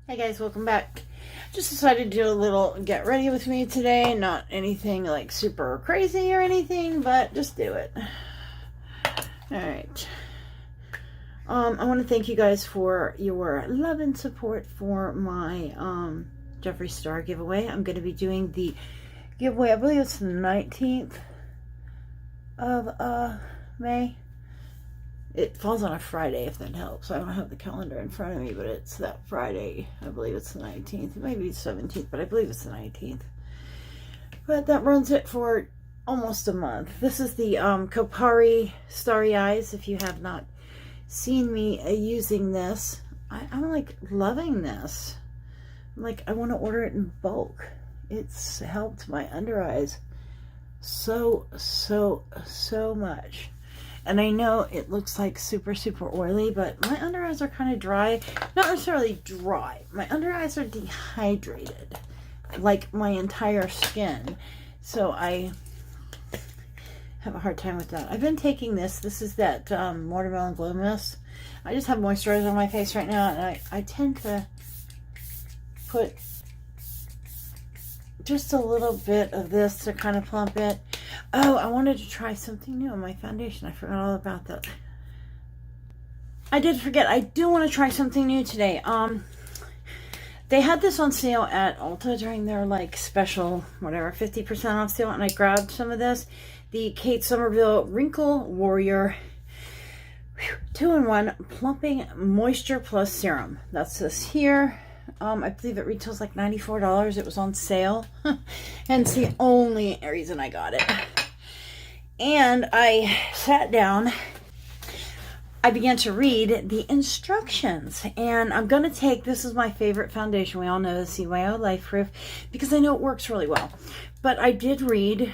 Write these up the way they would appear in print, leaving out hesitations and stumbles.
Hey guys, welcome back. Just decided to do a little get ready with me today. Not anything like super crazy or anything, but just do it. Alright. I want to thank you guys for your love and support for my Jeffree Star giveaway. I'm going to be doing the giveaway, I believe it's the 19th of May. It falls on a Friday, if that helps. I don't have the calendar in front of me, but it's that Friday. I believe it's the 19th. It may be the 17th, but I believe it's the 19th. But that runs it for almost a month. This is the Kopari Starry Eyes. If you have not seen me using this, I'm like loving this. Like, I want to order it in bulk. It's helped my under eyes so much. And I know it looks like super oily, but my under eyes are kind of dry. Not necessarily dry. My under eyes are dehydrated, like my entire skin. So I have a hard time with that. I've been taking this. This is that Watermelon Glow Mist. I just have moisturizer on my face right now, and I tend to put just a little bit of this to kind of plump it. Oh, I wanted to try something new on my foundation. I forgot all about that. I did forget. I do want to try something new today. They had this on sale at Ulta during their like special, whatever, 50% off sale, and I grabbed some of this. The Kate Somerville Wrinkle Warrior 2-in-1 Plumping Moisture Plus Serum. That's this here. I believe it retails like $94. It was on sale. And it's the only reason I got it. And I sat down. I began to read the instructions. And I'm going to take, this is my favorite foundation. We all know the CYO Life Proof, because I know it works really well. But I did read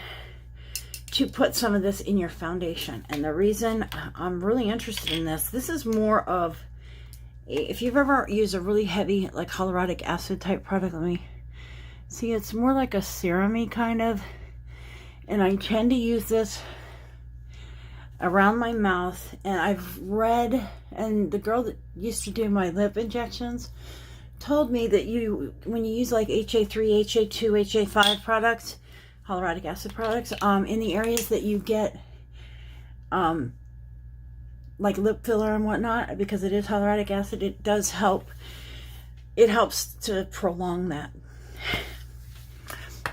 to put some of this in your foundation. And the reason I'm really interested in this is more of, if you've ever used a really heavy, like hyaluronic acid type product, let me see, it's more like a serum-y kind of, and I tend to use this around my mouth. And I've read, and the girl that used to do my lip injections told me that when you use like HA3, HA2, HA5 products, hyaluronic acid products, in the areas that you get like lip filler and whatnot, because it is hyaluronic acid, it does help. It helps to prolong that.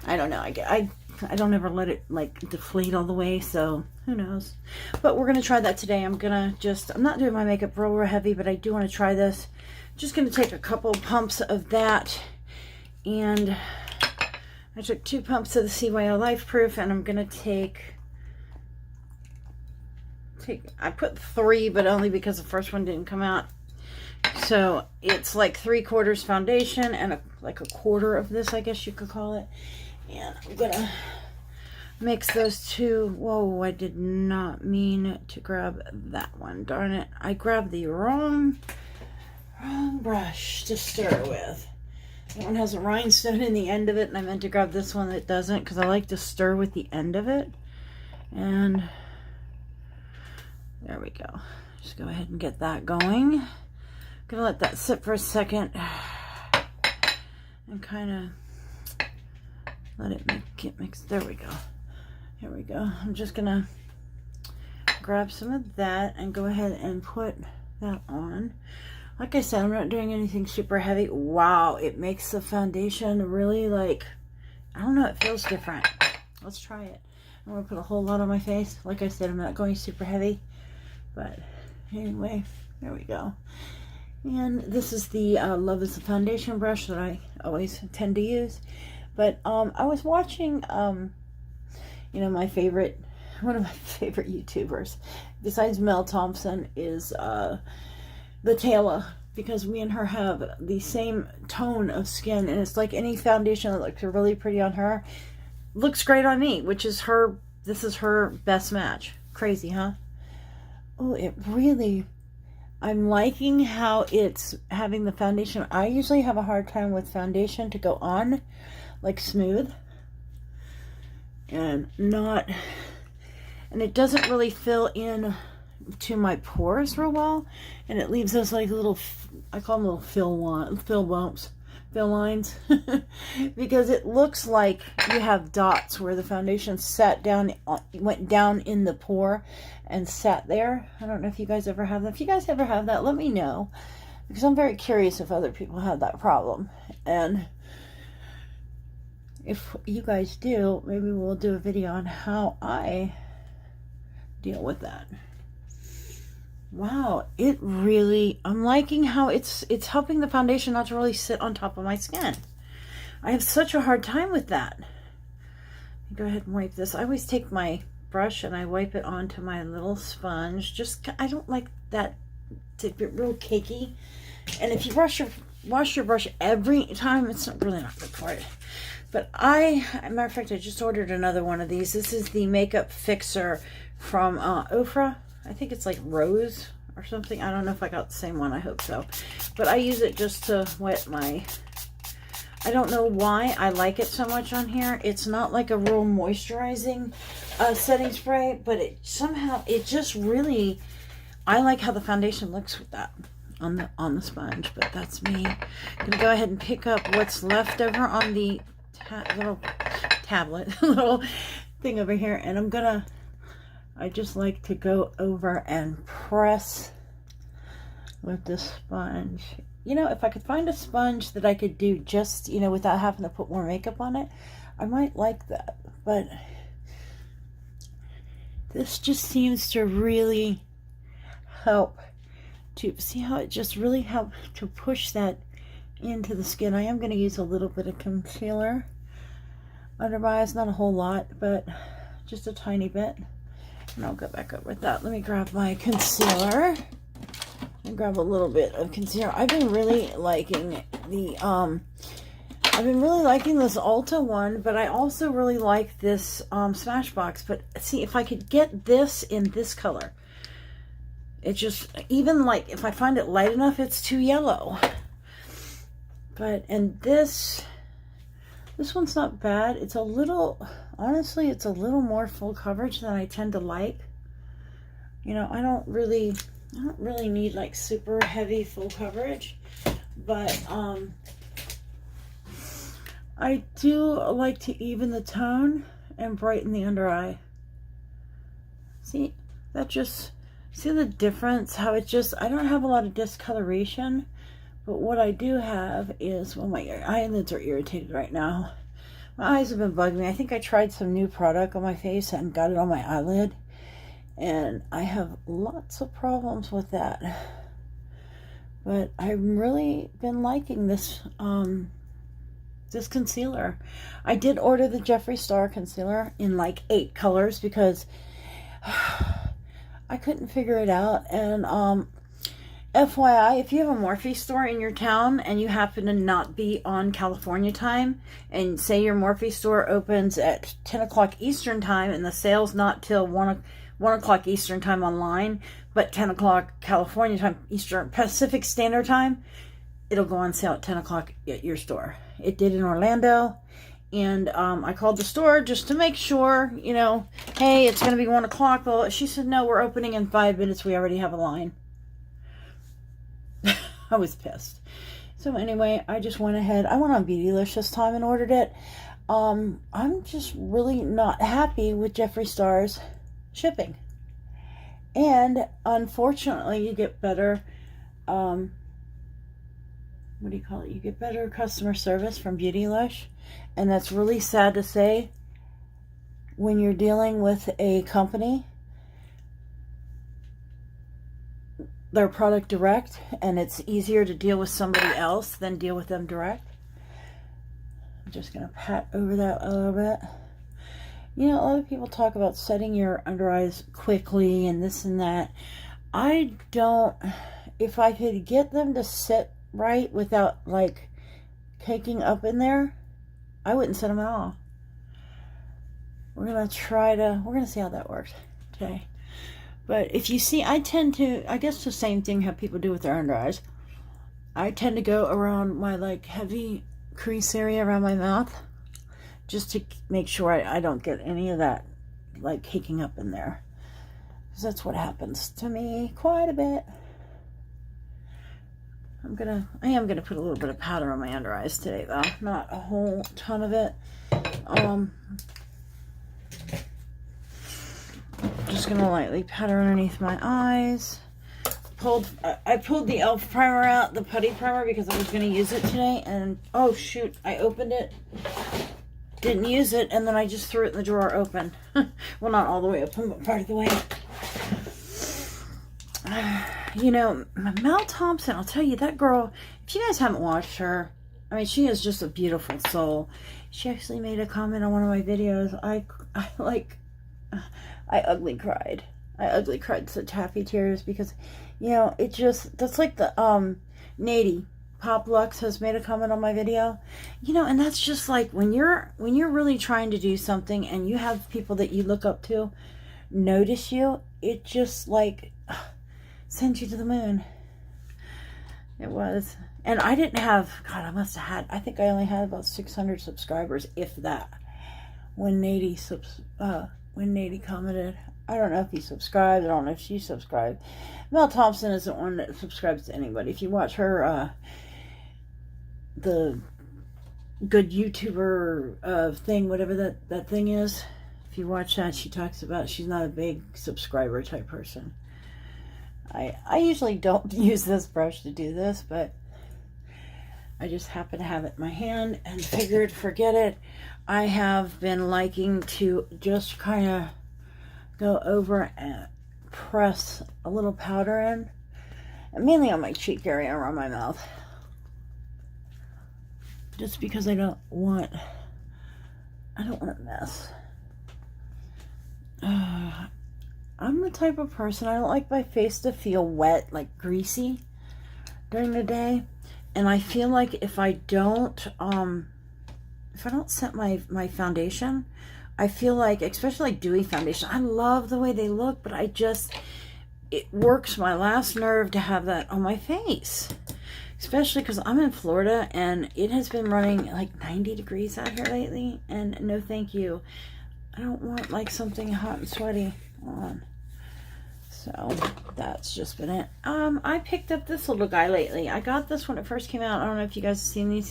I don't know. I don't ever let it like deflate all the way, so who knows. But we're gonna try that today. I'm not doing my makeup real heavy, but I do want to try this. Just gonna take a couple pumps of that, and I took 2 pumps of the CYO Life Proof, and I'm gonna I put 3, but only because the first one didn't come out. So it's like 3/4 foundation and like a quarter of this, I guess you could call it. And I'm gonna mix those two. Whoa, I did not mean to grab that one. Darn it. I grabbed the wrong brush to stir with. That one has a rhinestone in the end of it, and I meant to grab this one that doesn't, because I like to stir with the end of it. And there we go. Just go ahead and get that going. Gonna let that sit for a second and kind of let it get mixed. There we go. Here we go. I'm just gonna grab some of that and go ahead and put that on. Like I said, I'm not doing anything super heavy. Wow, it makes the foundation really, like, I don't know, it feels different. Let's try it. I'm gonna put a whole lot on my face. Like I said, I'm not going super heavy. But anyway, there we go. And this is the Love is the Foundation brush that I always tend to use. But I was watching, you know, one of my favorite YouTubers, besides Mel Thompson, is the Taylor, because me and her have the same tone of skin, and it's like any foundation that looks really pretty on her looks great on me, which is her. This is her best match. Crazy, huh? Oh, it really, I'm liking how it's having the foundation. I usually have a hard time with foundation to go on like smooth and it doesn't really fill in to my pores real well, and it leaves those like little I call them little fill bumps, fill lines, because it looks like you have dots where the foundation sat down, went down in the pore and sat there. I don't know if you guys ever have that. If you guys ever have that, let me know, because I'm very curious if other people have that problem. And if you guys do, maybe we'll do a video on how I deal with that. Wow, it really, I'm liking how it's helping the foundation not to really sit on top of my skin. I have such a hard time with that. Go ahead and wipe this. I always take my brush and I wipe it onto my little sponge. Just, I don't like that to get real cakey. And if you wash your brush every time, it's really not good for it. But matter of fact, I just ordered another one of these. This is the Makeup Fixer from Ofra. I think it's like Rose or something. I don't know if I got the same one. I hope so. But I use it just to wet my... I don't know why I like it so much on here. It's not like a real moisturizing setting spray, but it just really... I like how the foundation looks with that on the sponge, but that's me. I'm gonna go ahead and pick up what's left over on the little tablet, little thing over here, and I just like to go over and press with this sponge. You know, if I could find a sponge that I could do just, you know, without having to put more makeup on it, I might like that. But this just seems to really help to see how it just really helps to push that into the skin. I am going to use a little bit of concealer under my eyes, not a whole lot, but just a tiny bit. And I'll go back up with that. Let me grab my concealer and grab a little bit of concealer. I've been really liking this Ulta one, but I also really like this Smashbox. But see, if I could get this in this color, it just, even like if I find it light enough, it's too yellow. But, and this one's not bad. It's a little, honestly, it's a little more full coverage than I tend to like. You know, I don't really need like super heavy full coverage, but I do like to even the tone and brighten the under eye. See, see the difference? How it just, I don't have a lot of discoloration. But what I do have is, well, my eyelids are irritated right now. My eyes have been bugging me. I think I tried some new product on my face and got it on my eyelid. And I have lots of problems with that. But I've really been liking this this concealer. I did order the Jeffree Star concealer in like 8 colors because I couldn't figure it out. And FYI, if you have a Morphe store in your town and you happen to not be on California time, and say your Morphe store opens at 10 o'clock Eastern time and the sale's not till 1 o'clock Eastern time online, but 10 o'clock California time, Eastern Pacific Standard Time, it'll go on sale at 10 o'clock at your store. It did in Orlando, and I called the store just to make sure, you know, hey, it's going to be 1 o'clock. Well, she said, no, we're opening in 5 minutes. We already have a line. I was pissed. So anyway, I just went ahead. I went on Beautylish this time and ordered it. I'm just really not happy with Jeffree Star's shipping. And unfortunately, you get better, what do you call it? You get better customer service from Beautylish. And that's really sad to say when you're dealing with a company, their product direct, and it's easier to deal with somebody else than deal with them direct. I'm just going to pat over that a little bit. You know, a lot of people talk about setting your under eyes quickly and this and that. I don't, if I could get them to sit right without like caking up in there, I wouldn't set them at all. We're going to see how that works today. But if you see, I tend to, I guess the same thing how people do with their under eyes. I tend to go around my like heavy crease area around my mouth just to make sure I don't get any of that like caking up in there. Because that's what happens to me quite a bit. I am gonna put a little bit of powder on my under eyes today, though. Not a whole ton of it. Just gonna lightly powder underneath my eyes. I pulled the e.l.f. primer out, the putty primer, because I was gonna use it today, and oh shoot, I opened it, didn't use it, and then I just threw it in the drawer open. Well, not all the way open, but part of the way. You know, Mel Thompson, I'll tell you, that girl, if you guys haven't watched her, I mean, she is just a beautiful soul. She actually made a comment on one of my videos. I ugly cried. I ugly cried such happy tears because, you know, it just, that's like the, Nady, Pop Lux has made a comment on my video. You know, and that's just like when you're really trying to do something and you have people that you look up to notice you, it just like sends you to the moon. It was. And I didn't have, God, I must have had, I think I only had about 600 subscribers, if that, when Nady commented. I don't know if he subscribed. I don't know if she subscribed. Mel Thompson isn't one that subscribes to anybody. If you watch her, the good YouTuber thing, whatever that thing is, if you watch that, she talks about she's not a big subscriber type person. I usually don't use this brush to do this, but I just happen to have it in my hand and figured, forget it. I have been liking to just kind of go over and press a little powder in, and mainly on my cheek area around my mouth, just because I don't want to mess. I'm the type of person, I don't like my face to feel wet, like greasy during the day, and I feel like if I don't set my foundation, I feel like, especially like dewy foundation, I love the way they look, but it works my last nerve to have that on my face. Especially because I'm in Florida and it has been running like 90 degrees out here lately, and no thank you. I don't want like something hot and sweaty on. So that's just been it. I picked up this little guy lately. I got this when it first came out. I don't know if you guys have seen these.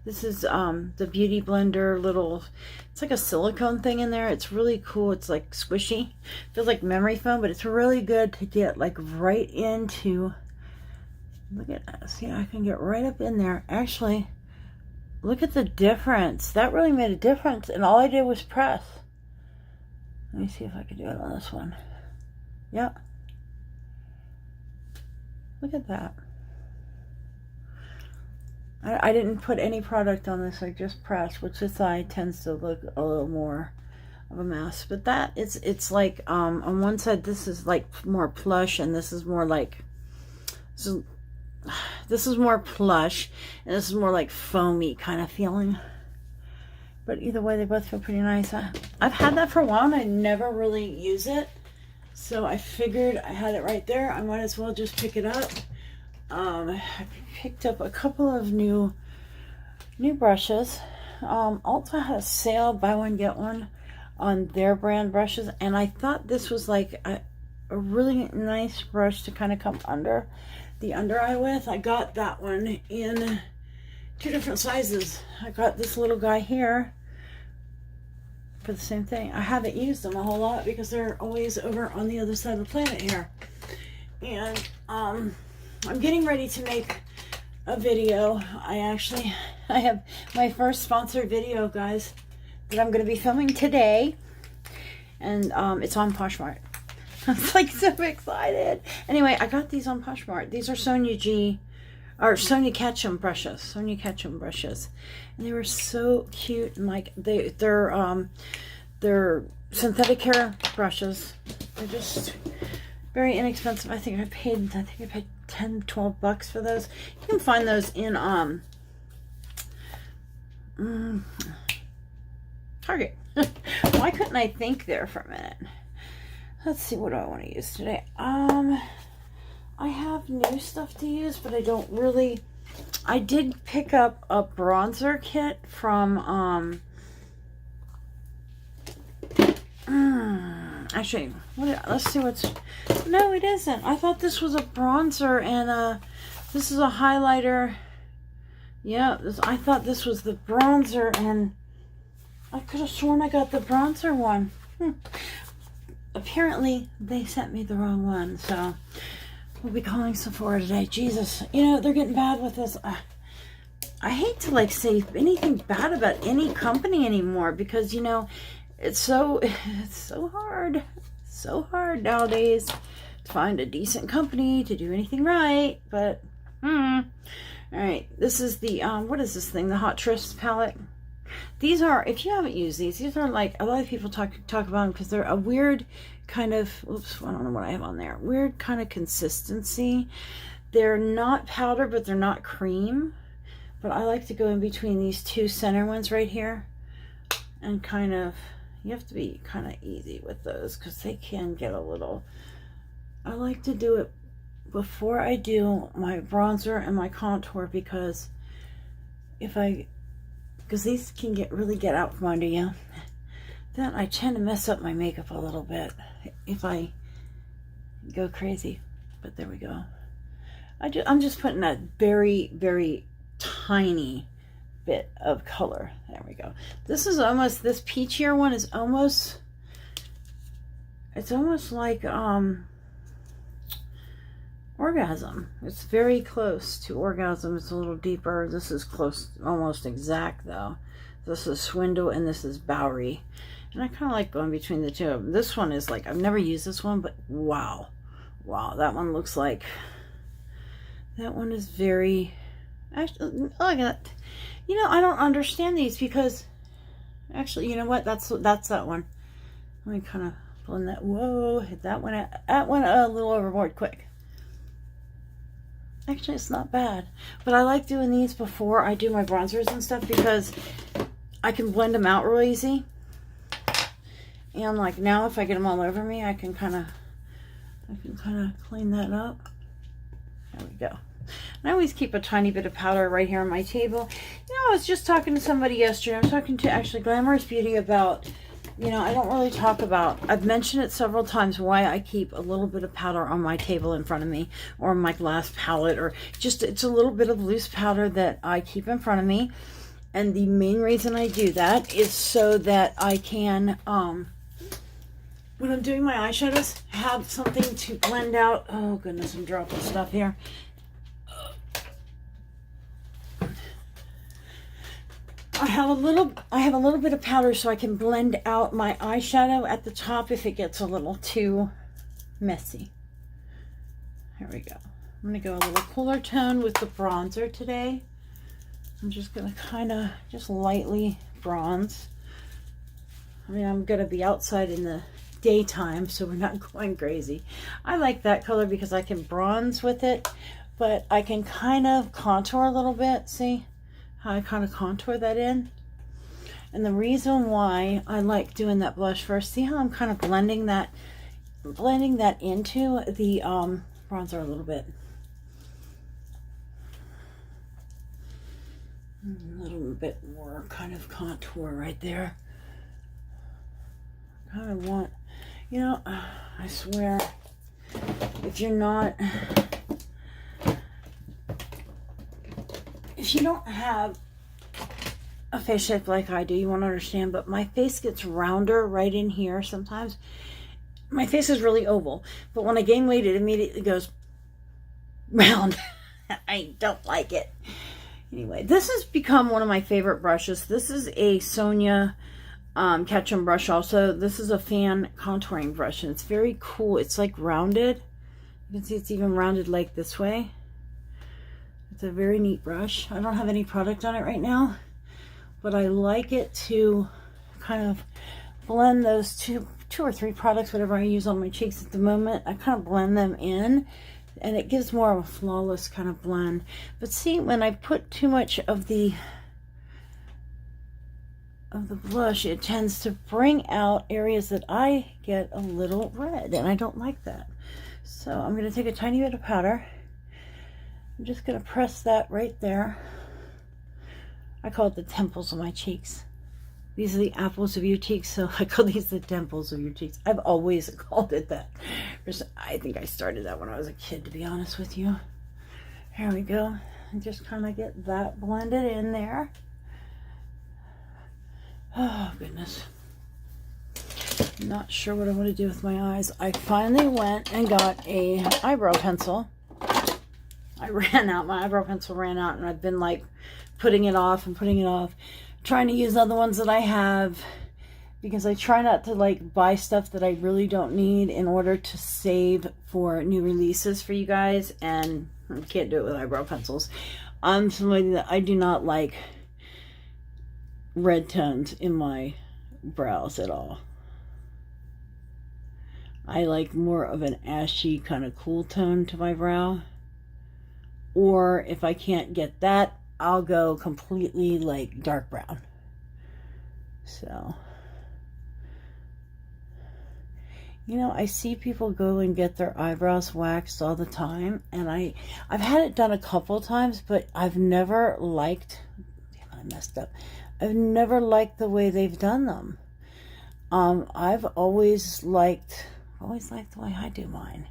This is the Beauty Blender little, it's like a silicone thing in there. It's really cool. It's like squishy. Feels like memory foam, but it's really good to get like right into, look at this. Yeah, I can get right up in there. Actually, look at the difference. That really made a difference, and all I did was press. Let me see if I can do it on this one. Yep. Look at that. I didn't put any product on this. I just pressed, which this eye tends to look a little more of a mess. But that, it's like, on one side, this is like more plush, and this is more like, this is more plush, and this is more like foamy kind of feeling. But either way, they both feel pretty nice. I've had that for a while, and I never really use it. So I figured I had it right there. I might as well just pick it up. I picked up a couple of new brushes. Ulta had a sale, buy one, get one, on their brand brushes. And I thought this was like a really nice brush to kind of come under the under eye with. I got that one in 2 different sizes. I got this little guy here for the same thing. I haven't used them a whole lot because they're always over on the other side of the planet here. And I'm getting ready to make a video. I have my first sponsored video, guys, that I'm going to be filming today. And it's on Poshmark. I'm like so excited. Anyway, I got these on Poshmark. These are Sonia Ketchum brushes. And they were so cute, and like they're synthetic hair brushes. They're just very inexpensive. I think I paid 10-12 bucks for those. You can find those in Target. Why couldn't I think there for a minute? Let's see, what do I want to use today? I have new stuff to use, but I don't really. I did pick up a bronzer kit from actually, let's see what's. No, it isn't. I thought this was a bronzer and This is a highlighter. Yeah, I thought this was the bronzer, and I could have sworn I got the bronzer one. Apparently, they sent me the wrong one, so we'll be calling Sephora today. Jesus, you know, they're getting bad with this. I hate to, like, say anything bad about any company anymore because, you know, it's so hard. So hard nowadays to find a decent company to do anything right, but, all right, this is the, what is this thing? The Hot Tryst palette. These are, if you haven't used these are like, a lot of people talk about them because they're a weird kind of, oops, I don't know what I have on there. Weird kind of consistency. They're not powder, but they're not cream. But I like to go in between these two center ones right here. And kind of, you have to be kind of easy with those because they can get a little, I like to do it before I do my bronzer and my contour because because these can really get out from under you. Then I tend to mess up my makeup a little bit if I go crazy. But there we go. I'm just putting a very, very tiny bit of color. There we go. This is almost, this peachier one is almost, it's almost like Orgasm. It's very close to Orgasm. It's a little deeper. This is close, almost exact though. This is Swindle and this is Bowery. And I kind of like going between the two of them. This one is like, I've never used this one, but wow. Wow, that one looks like, that one is very, actually, look at that. You know, I don't understand these because, actually, you know what? That's that one. Let me kind of blend that. Whoa, hit that one a little overboard quick. Actually, it's not bad. But I like doing these before I do my bronzers and stuff because I can blend them out real easy. And like now, if I get them all over me, I can kind of clean that up. There we go. And I always keep a tiny bit of powder right here on my table. You know, I was just talking to somebody yesterday. I was talking to actually Glamorous Beauty about, you know, I don't really talk about, I've mentioned it several times why I keep a little bit of powder on my table in front of me or my glass palette, or just, it's a little bit of loose powder that I keep in front of me. And the main reason I do that is so that I can, when I'm doing my eyeshadows, have something to blend out. Oh goodness, I'm dropping stuff here. I have a little bit of powder so I can blend out my eyeshadow at the top if it gets a little too messy. Here we go. I'm going to go a little cooler tone with the bronzer today. I'm just going to kind of just lightly bronze. I mean, I'm going to be outside in the daytime, so we're not going crazy. I like that color because I can bronze with it, but I can kind of contour a little bit. See how I kind of contour that in? And the reason why I like doing that blush first, see how I'm kind of blending that into the bronzer a little bit. A little bit more kind of contour right there. I kind of want, you know, I swear, if you don't have a face shape like I do, you won't understand, but my face gets rounder right in here sometimes. My face is really oval, but when I gain weight, it immediately goes round. I don't like it. Anyway, this has become one of my favorite brushes. This is a Sonia Ketchum brush also. This is a fan contouring brush, and it's very cool. It's like rounded. You can see it's even rounded like this way. It's a very neat brush. I don't have any product on it right now, but I like it to kind of blend those two or three products, whatever I use on my cheeks at the moment. I kind of blend them in, and it gives more of a flawless kind of blend. But see, when I put too much of the blush, it tends to bring out areas that I get a little red, and I don't like that. So I'm going to take a tiny bit of powder. I'm just going to press that right there. I call it the temples of my cheeks. These are the apples of your cheeks, so I call these the temples of your cheeks. I've always called it that. I think I started that when I was a kid, to be honest with you. There we go. And just kind of get that blended in there. Oh, goodness. I'm not sure what I want to do with my eyes. I finally went and got a eyebrow pencil. I ran out. My eyebrow pencil ran out, and I've been like putting it off and putting it off. Trying to use other ones that I have, because I try not to like buy stuff that I really don't need in order to save for new releases for you guys, and I can't do it with eyebrow pencils. I'm somebody that I do not like red tones in my brows at all. I like more of an ashy kind of cool tone to my brow, or if I can't get that, I'll go completely like dark brown. So, you know, I see people go and get their eyebrows waxed all the time, and I've had it done a couple times, but I've never liked, damn, I messed up. I've never liked the way they've done them. I've always liked the way I do mine.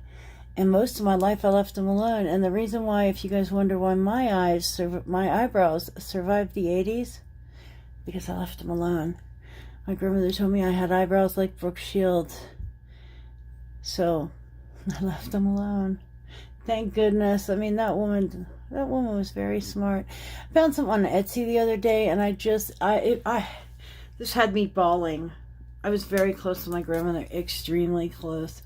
And most of my life I left them alone. And the reason why, if you guys wonder why my eyebrows survived the 80s, because I left them alone. My grandmother told me I had eyebrows like Brooke Shields. So I left them alone. Thank goodness. I mean, that woman was very smart. I found something on Etsy the other day, and this had me bawling. I was very close to my grandmother, extremely close.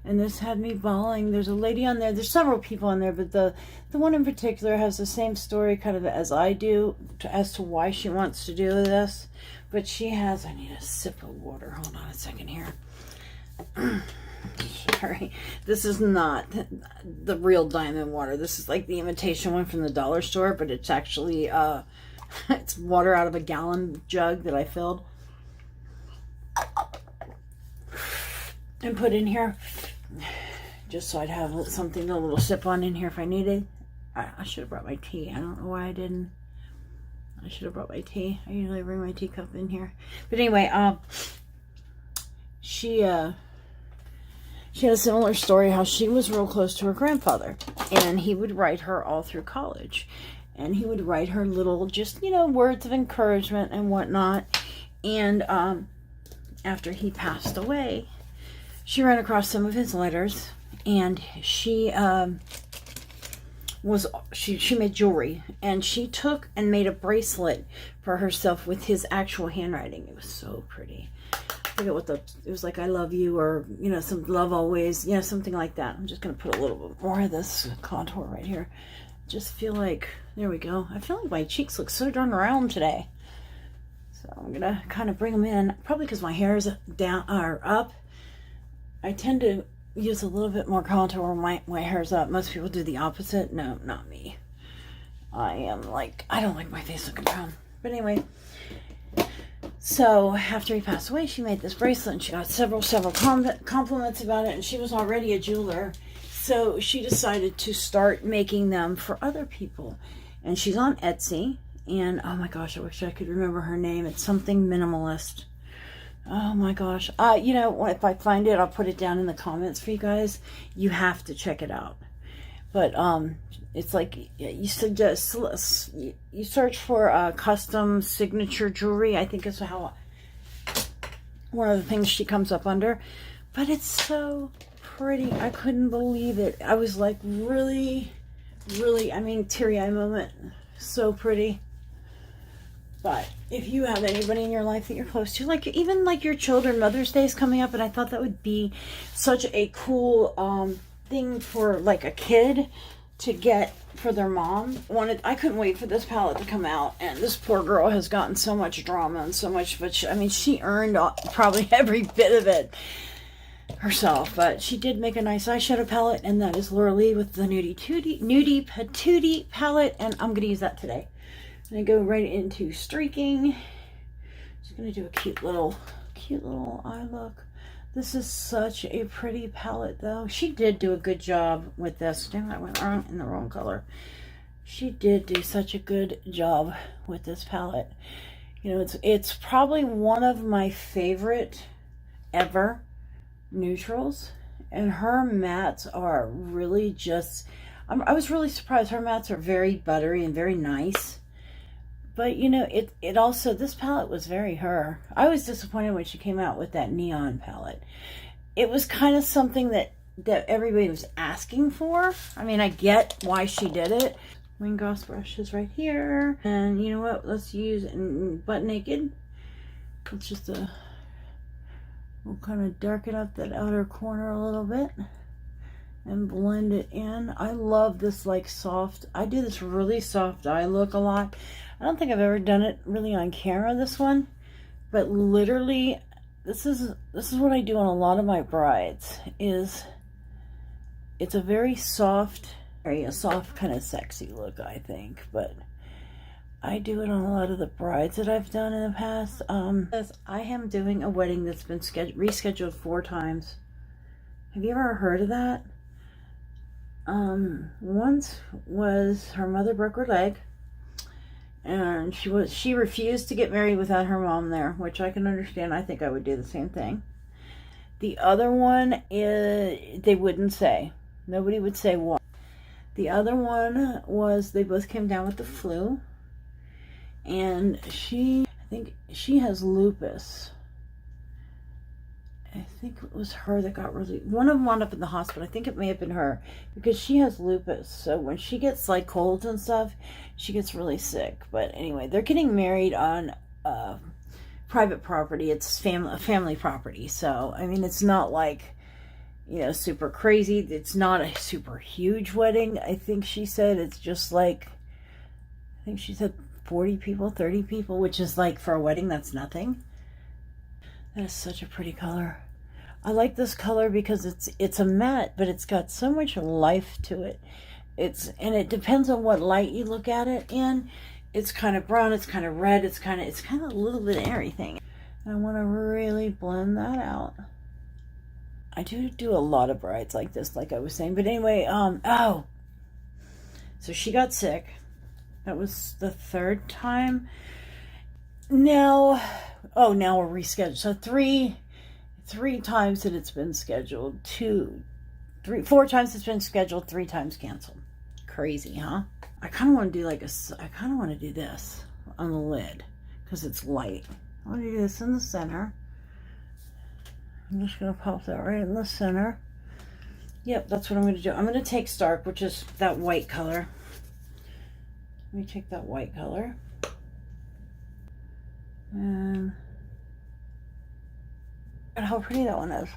And this had me bawling. There's a lady on there. There's several people on there, but the one in particular has the same story kind of as I do as to why she wants to do this. But she has, I need a sip of water. Hold on a second here. Sorry. This is not the real diamond water. This is like the imitation one from the dollar store, but it's actually, it's water out of a gallon jug that I filled and put in here, just so I'd have something, a little sip on in here if I needed. I should have brought my tea. I don't know why I didn't. I should have brought my tea. I usually bring my teacup in here. But anyway, she had a similar story, how she was real close to her grandfather, and he would write her all through college, and he would write her little, just, you know, words of encouragement and whatnot. And after he passed away, she ran across some of his letters, and she made jewelry, and she took and made a bracelet for herself with his actual handwriting. It was so pretty. I forget what it was like, I love you, or, you know, some love always, you know, something like that. I'm just going to put a little bit more of this contour right here. Just feel like, there we go. I feel like my cheeks look so darn round today. So I'm going to kind of bring them in, probably because my hair is down or up. I tend to use a little bit more contour when my hair's up. Most people do the opposite. No, not me. I don't like my face looking brown. But anyway, so after he passed away, she made this bracelet, and she got several compliments about it, and she was already a jeweler. So she decided to start making them for other people. And she's on Etsy, and oh my gosh, I wish I could remember her name. It's something minimalist. Oh my gosh. You know, if I find it, I'll put it down in the comments for you guys. You have to check it out. But it's like, you search for custom signature jewelry, I think is how one of the things she comes up under. But it's so pretty. I couldn't believe it. I was like, really, I mean, teary-eye moment. So pretty. But if you have anybody in your life that you're close to, like even like your children, Mother's Day is coming up, and I thought that would be such a cool thing for like a kid to get for their mom. I couldn't wait for this palette to come out, and this poor girl has gotten so much drama and so much, but I mean, she earned probably every bit of it herself. But she did make a nice eyeshadow palette, and that is Laura Lee with the Nudie Patootie palette, and I'm going to use that today. I'm going to go right into streaking. Just going to do a cute little eye look. This is such a pretty palette, though. She did do a good job with this. Damn, I went wrong in the wrong color. She did do such a good job with this palette. You know, it's probably one of my favorite ever neutrals. And her mattes are really just, I was really surprised. Her mattes are very buttery and very nice. But, you know, it also, this palette was very her. I was disappointed when she came out with that neon palette. It was kind of something that everybody was asking for. I mean, I get why she did it. Wing Gloss brushes right here. And you know what? Let's use Butt Naked. It's just we'll kind of darken up that outer corner a little bit and blend it in. I love this like soft, I do this really soft eye look a lot. I don't think I've ever done it really on camera, this one, but literally this is what I do on a lot of my brides. It's a very soft, a soft kind of sexy look, I think, but I do it on a lot of the brides that I've done in the past. I am doing a wedding that's been rescheduled 4 times. Have you ever heard of that? Once was her mother broke her leg, and she refused to get married without her mom there, which I can understand. I think I would do the same thing. The other one is, they wouldn't say. Nobody would say why. The other one was they both came down with the flu. And I think she has lupus. I think it was her that got really, one of them wound up in the hospital. I think it may have been her, because she has lupus. So when she gets like colds and stuff, she gets really sick. But anyway, they're getting married on private property. It's family property. So, I mean, it's not like, you know, super crazy. It's not a super huge wedding. I think she said it's just like, I think she said 40 people, 30 people, which is like, for a wedding, that's nothing. That is such a pretty color. I like this color because it's a matte, but it's got so much life to it. And it depends on what light you look at it in. It's kind of brown, it's kind of red, it's kind of a little bit of everything. And I want to really blend that out. I do a lot of brides like this, like I was saying. But anyway, so she got sick. That was the 3rd time. Now we're rescheduled. So three times that it's been scheduled. 4 times it's been scheduled, 3 times canceled. Crazy, huh? I kind of want to do I kind of want to do this on the lid because it's light. I want to do this in the center. I'm just going to pop that right in the center. Yep, that's what I'm going to do. I'm going to take Stark, which is that white color. Let me take that white color. And how pretty that one is.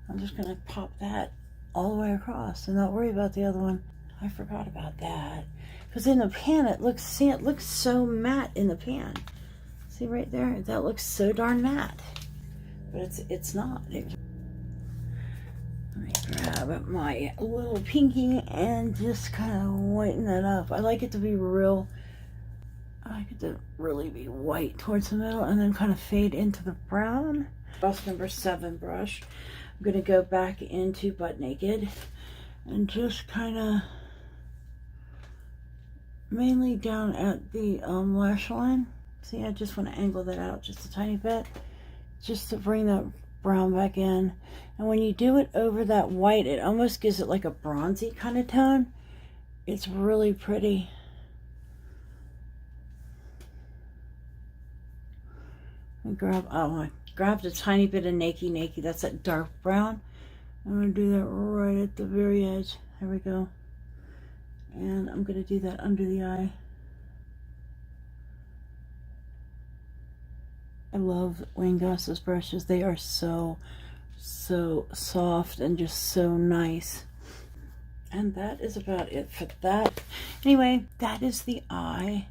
I'm just going to pop that all the way across and not worry about the other one. I forgot about that. Because in the pan, it looks so matte in the pan. See right there? That looks so darn matte. But it's not. Let me grab my little pinky and just kind of whiten that up. I like it to be real. I like it to really be white towards the middle and then kind of fade into the brown. Brush number 7 brush. I'm going to go back into Butt Naked and just kind of mainly down at the lash line. See, I just want to angle that out just a tiny bit just to bring that brown back in. And when you do it over that white, it almost gives it like a bronzy kind of tone. It's really pretty. I grabbed a tiny bit of Nakey. That's that dark brown. I'm going to do that right at the very edge. There we go. And I'm going to do that under the eye. I love Wayne Goss's brushes. They are so soft and just so nice. And that is about it for that. Anyway, that is the eye.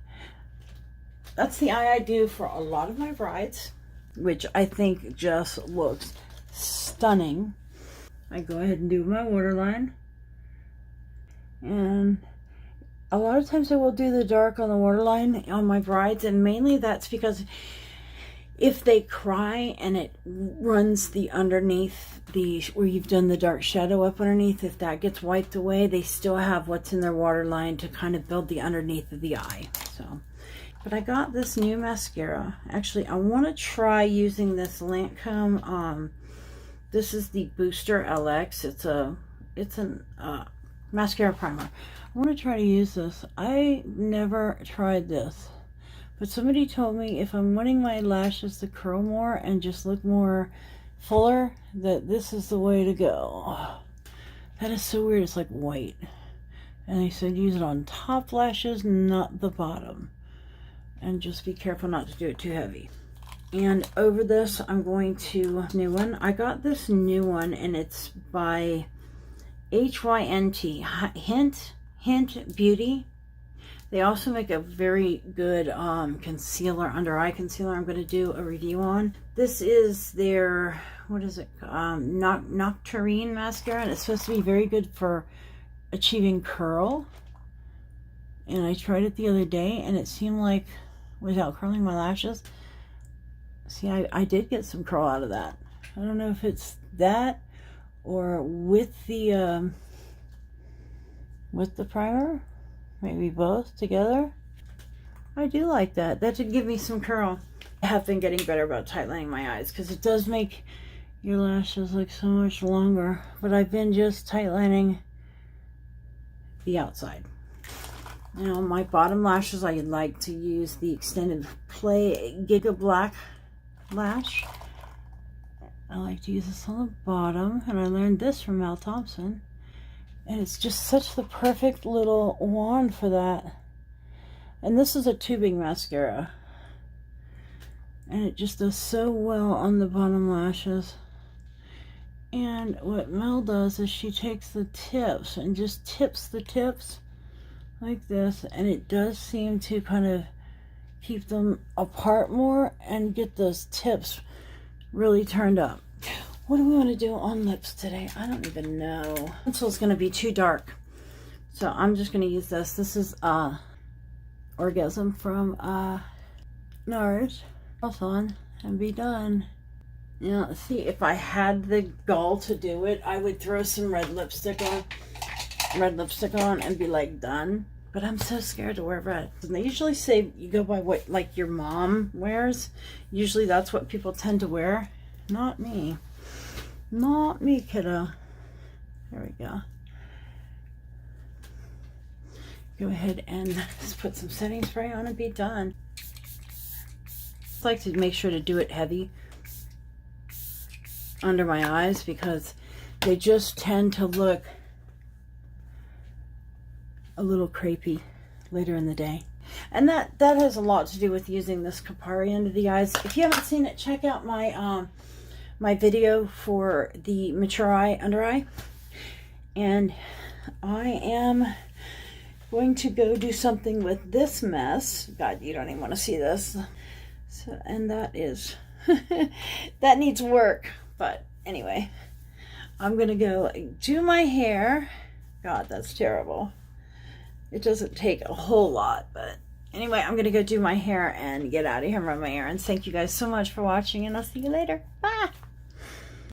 That's the eye I do for a lot of my brides, which I think just looks stunning. I go ahead and do my waterline. And a lot of times I will do the dark on the waterline on my brides, and mainly that's because if they cry and it runs the underneath where you've done the dark shadow up underneath, if that gets wiped away, they still have what's in their waterline to kind of build the underneath of the eye. So, but I got this new mascara. Actually, I want to try using this Lancome. This is the Booster LX. It's an mascara primer. I want to try to use this. I never tried this, but somebody told me if I'm wanting my lashes to curl more and just look more fuller, that this is the way to go. That is so weird. It's like white. And they said use it on top lashes, not the bottom. And just be careful not to do it too heavy. And over this, I'm going to new one. I got this new one, and it's by HYNT, Hint Beauty. They also make a very good concealer, under eye concealer. I'm going to do a review on. This is their, what is it, Nocturne mascara, and it's supposed to be very good for achieving curl. And I tried it the other day, and it seemed like, without curling my lashes, see, I did get some curl out of that. I don't know if it's that or with the primer, maybe both together. I do like that. That did give me some curl. I have been getting better about tightening my eyes because it does make your lashes look so much longer. But I've been just tightening the outside. You know, my bottom lashes, I like to use the Extended Play Giga Black Lash. I like to use this on the bottom, and I learned this from Mel Thompson. And it's just such the perfect little wand for that. And this is a tubing mascara. And it just does so well on the bottom lashes. And what Mel does is she takes the tips and just tips the tips like this, and it does seem to kind of keep them apart more and get those tips really turned up. What do we want to do on lips today? I don't even know. Pencil's going to be too dark, so I'm just going to use this. This is Orgasm from NARS. Press on and be done. Now, see, if I had the gall to do it, I would throw some red lipstick on and be like done. But I'm so scared to wear red. And they usually say you go by what like your mom wears. Usually that's what people tend to wear. Not me. Not me, kiddo. There we go. Go ahead and just put some setting spray on and be done. I like to make sure to do it heavy under my eyes because they just tend to look a little crepey later in the day. And that has a lot to do with using this Kapari under the eyes. If you haven't seen it, check out my my video for the mature eye under eye. And I am going to go do something with this mess. God, you don't even want to see this. So, and that is that needs work. But anyway, I'm gonna go do my hair. God, that's terrible. It doesn't take a whole lot, but anyway, I'm going to go do my hair and get out of here and run my errands. Thank you guys so much for watching, and I'll see you later. Bye!